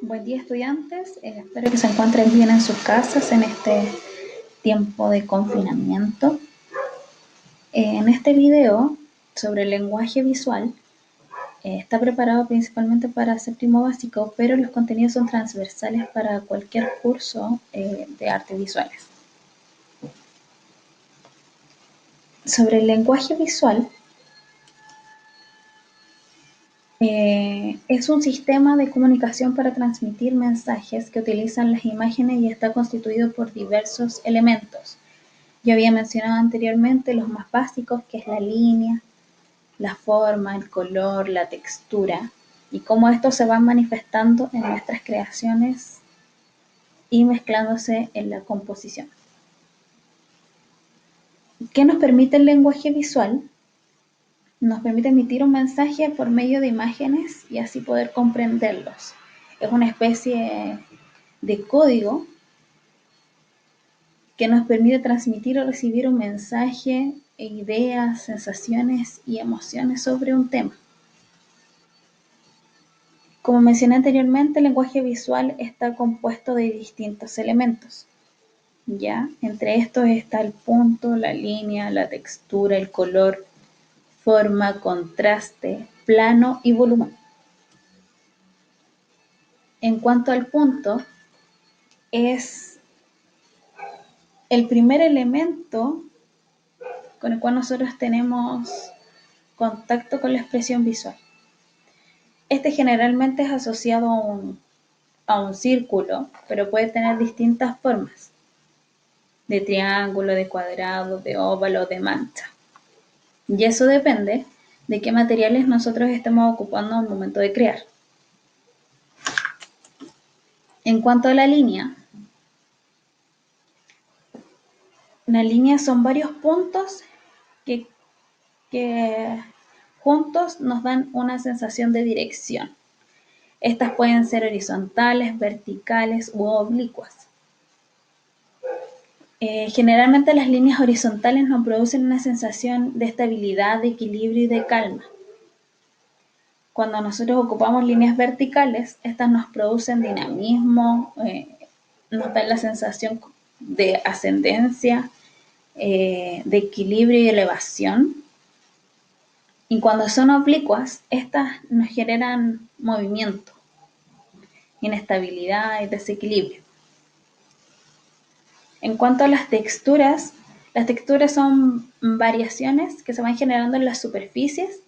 Buen día, estudiantes. Espero que se encuentren bien en sus casas en este tiempo de confinamiento. En este video sobre el lenguaje visual está preparado principalmente para séptimo básico, pero los contenidos son transversales para cualquier curso de artes visuales. Sobre el lenguaje visual, es un sistema de comunicación para transmitir mensajes que utilizan las imágenes y está constituido por diversos elementos. Yo había mencionado anteriormente los más básicos, que es la línea, la forma, el color, la textura, y cómo estos se van manifestando en nuestras creaciones y mezclándose en la composición. ¿Qué nos permite el lenguaje visual? Nos permite emitir un mensaje por medio de imágenes y así poder comprenderlos. Es una especie de código que nos permite transmitir o recibir un mensaje, ideas, sensaciones y emociones sobre un tema. Como mencioné anteriormente, el lenguaje visual está compuesto de distintos elementos, ¿ya? Entre estos está el punto, la línea, la textura, el color, forma, contraste, plano y volumen. En cuanto al punto, es el primer elemento con el cual nosotros tenemos contacto con la expresión visual. Este generalmente es asociado a un círculo, pero puede tener distintas formas, de triángulo, de cuadrado, de óvalo, de mancha. Y eso depende de qué materiales nosotros estemos ocupando al momento de crear. En cuanto a la línea son varios puntos que juntos nos dan una sensación de dirección. Estas pueden ser horizontales, verticales u oblicuas. Generalmente las líneas horizontales nos producen una sensación de estabilidad, de equilibrio y de calma. Cuando nosotros ocupamos líneas verticales, estas nos producen dinamismo, nos dan la sensación de ascendencia, de equilibrio y elevación. Y cuando son oblicuas, estas nos generan movimiento, inestabilidad y desequilibrio. En cuanto a las texturas son variaciones que se van generando en las superficies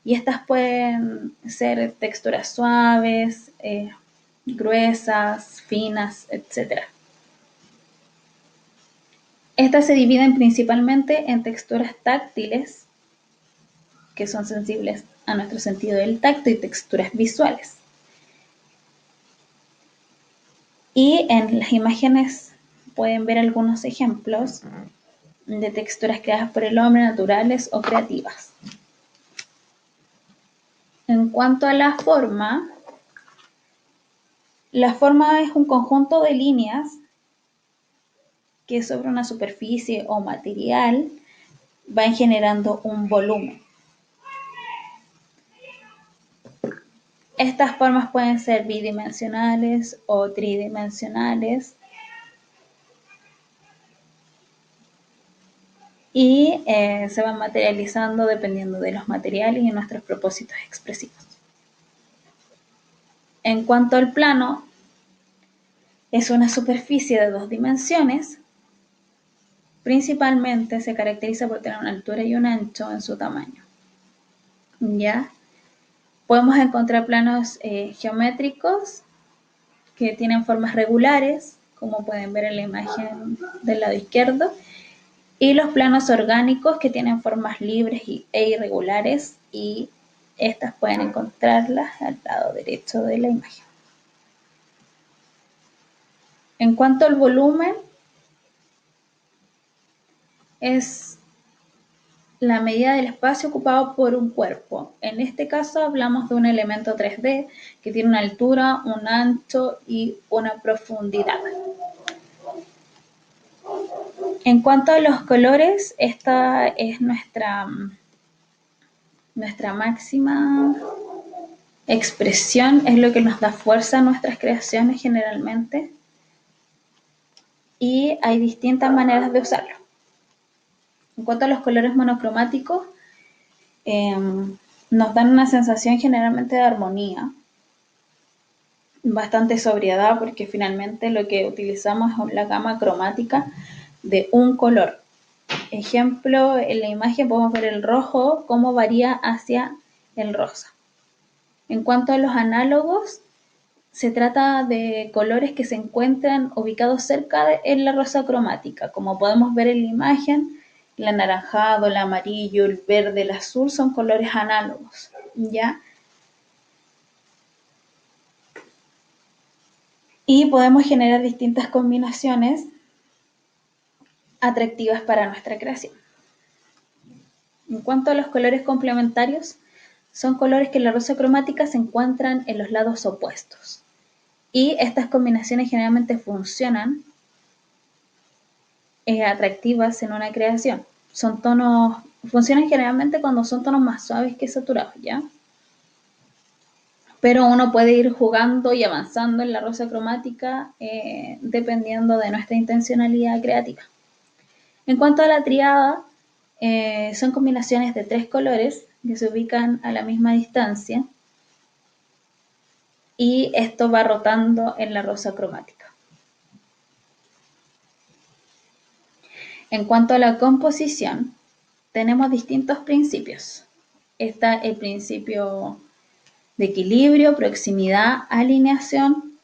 y estas pueden ser texturas suaves, gruesas, finas, etc. Estas se dividen principalmente en texturas táctiles, que son sensibles a nuestro sentido del tacto, y texturas visuales. Y en las imágenes pueden ver algunos ejemplos de texturas creadas por el hombre, naturales o creativas. En cuanto a la forma es un conjunto de líneas que sobre una superficie o material van generando un volumen. Estas formas pueden ser bidimensionales o tridimensionales y se van materializando dependiendo de los materiales y nuestros propósitos expresivos. En cuanto al plano, es una superficie de 2 dimensiones. Principalmente se caracteriza por tener una altura y un ancho en su tamaño. ¿Ya? Podemos encontrar planos geométricos que tienen formas regulares, como pueden ver en la imagen del lado izquierdo, y los planos orgánicos que tienen formas libres e irregulares, y estas pueden encontrarlas al lado derecho de la imagen. En cuanto al volumen, es la medida del espacio ocupado por un cuerpo. En este caso hablamos de un elemento 3D que tiene una altura, un ancho y una profundidad. En cuanto a los colores, esta es nuestra máxima Expresión es lo que nos da fuerza a nuestras creaciones generalmente. Y hay distintas maneras de usarlo. En cuanto a los colores monocromáticos, nos dan una sensación generalmente de armonía, bastante sobriedad, porque finalmente lo que utilizamos es la gama cromática de un color. Ejemplo, en la imagen podemos ver el rojo, cómo varía hacia el rosa. En cuanto a los análogos, se trata de colores que se encuentran ubicados cerca en la rosa cromática. Como podemos ver en la imagen, el anaranjado, el amarillo, el verde, el azul son colores análogos, ¿ya? Y podemos generar distintas combinaciones atractivas para nuestra creación. En cuanto a los colores complementarios, son colores que en la rosa cromática se encuentran en los lados opuestos. Y estas combinaciones generalmente funcionan atractivas en una creación. Son tonos, funcionan generalmente cuando son tonos más suaves que saturados, ¿ya? Pero uno puede ir jugando y avanzando en la rosa cromática dependiendo de nuestra intencionalidad creativa. En cuanto a la triada, son combinaciones de 3 colores que se ubican a la misma distancia y esto va rotando en la rosa cromática. En cuanto a la composición, tenemos distintos principios. Está el principio de equilibrio, proximidad, alineación,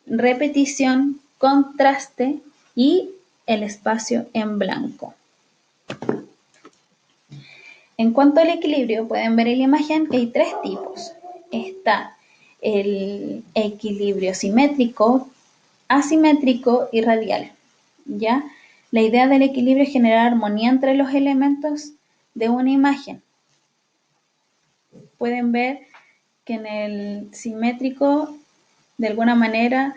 repetición, contraste y el espacio en blanco. En cuanto al equilibrio, pueden ver en la imagen que hay 3 tipos. Está el equilibrio simétrico, asimétrico y radial. ¿Ya? La idea del equilibrio es generar armonía entre los elementos de una imagen. Pueden ver que en el simétrico, de alguna manera,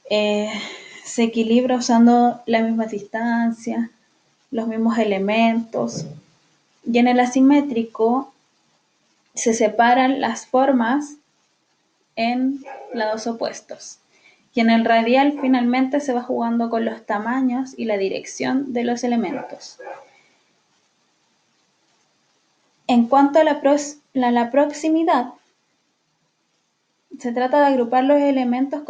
se equilibra usando las mismas distancias, los mismos elementos. Y en el asimétrico se separan las formas en lados opuestos. Y en el radial finalmente se va jugando con los tamaños y la dirección de los elementos. En cuanto a la proximidad, se trata de agrupar los elementos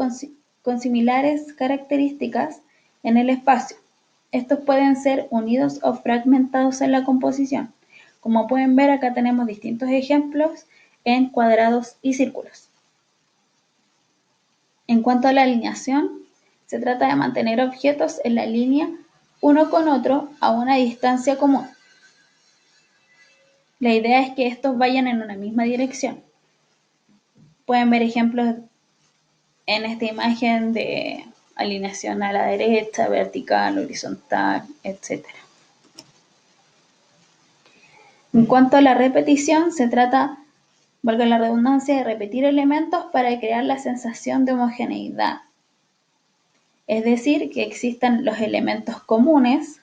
con similares características en el espacio. Estos pueden ser unidos o fragmentados en la composición. Como pueden ver, acá tenemos distintos ejemplos en cuadrados y círculos. En cuanto a la alineación, se trata de mantener objetos en la línea uno con otro a una distancia común. La idea es que estos vayan en una misma dirección. Pueden ver ejemplos en esta imagen de alineación a la derecha, vertical, horizontal, etc. En cuanto a la repetición, se trata, valga la redundancia, de repetir elementos para crear la sensación de homogeneidad. Es decir, que existan los elementos comunes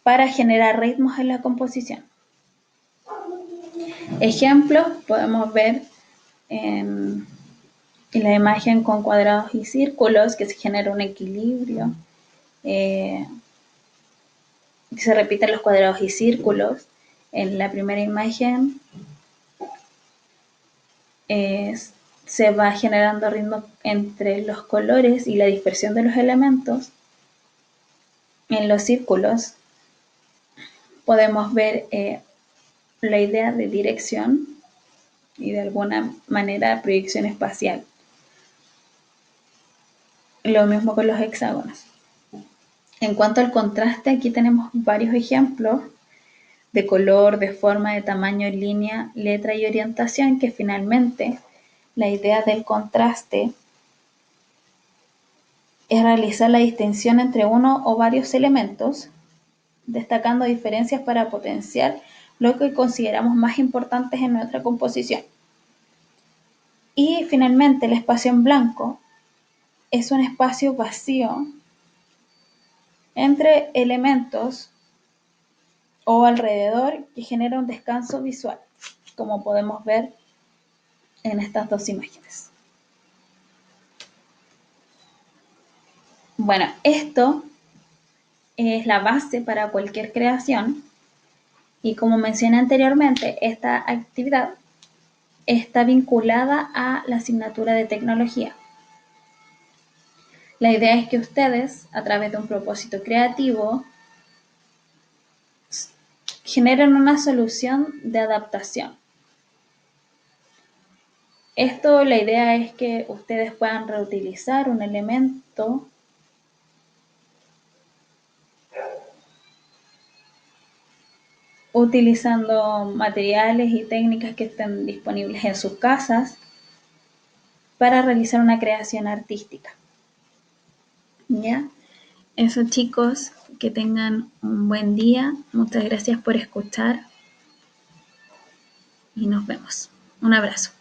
para generar ritmos en la composición. Ejemplos podemos ver en la imagen con cuadrados y círculos, que se genera un equilibrio, que se repiten los cuadrados y círculos. En la primera imagen se va generando ritmo entre los colores y la dispersión de los elementos. En los círculos podemos ver la idea de dirección y de alguna manera proyección espacial. Lo mismo con los hexágonos. En cuanto al contraste, aquí tenemos varios ejemplos de color, de forma, de tamaño, línea, letra y orientación, que finalmente la idea del contraste es realizar la distinción entre uno o varios elementos, destacando diferencias para potenciar lo que consideramos más importantes en nuestra composición. Y finalmente el espacio en blanco es un espacio vacío entre elementos o alrededor que genera un descanso visual. como podemos ver en estas dos imágenes. Bueno, esto es la base para cualquier creación y como mencioné anteriormente, esta actividad está vinculada a la asignatura de tecnología. La idea es que ustedes, a través de un propósito creativo, generen una solución de adaptación. Esto, la idea es que ustedes puedan reutilizar un elemento utilizando materiales y técnicas que estén disponibles en sus casas para realizar una creación artística. ¿Ya? Eso, chicos, que tengan un buen día. Muchas gracias por escuchar y nos vemos. Un abrazo.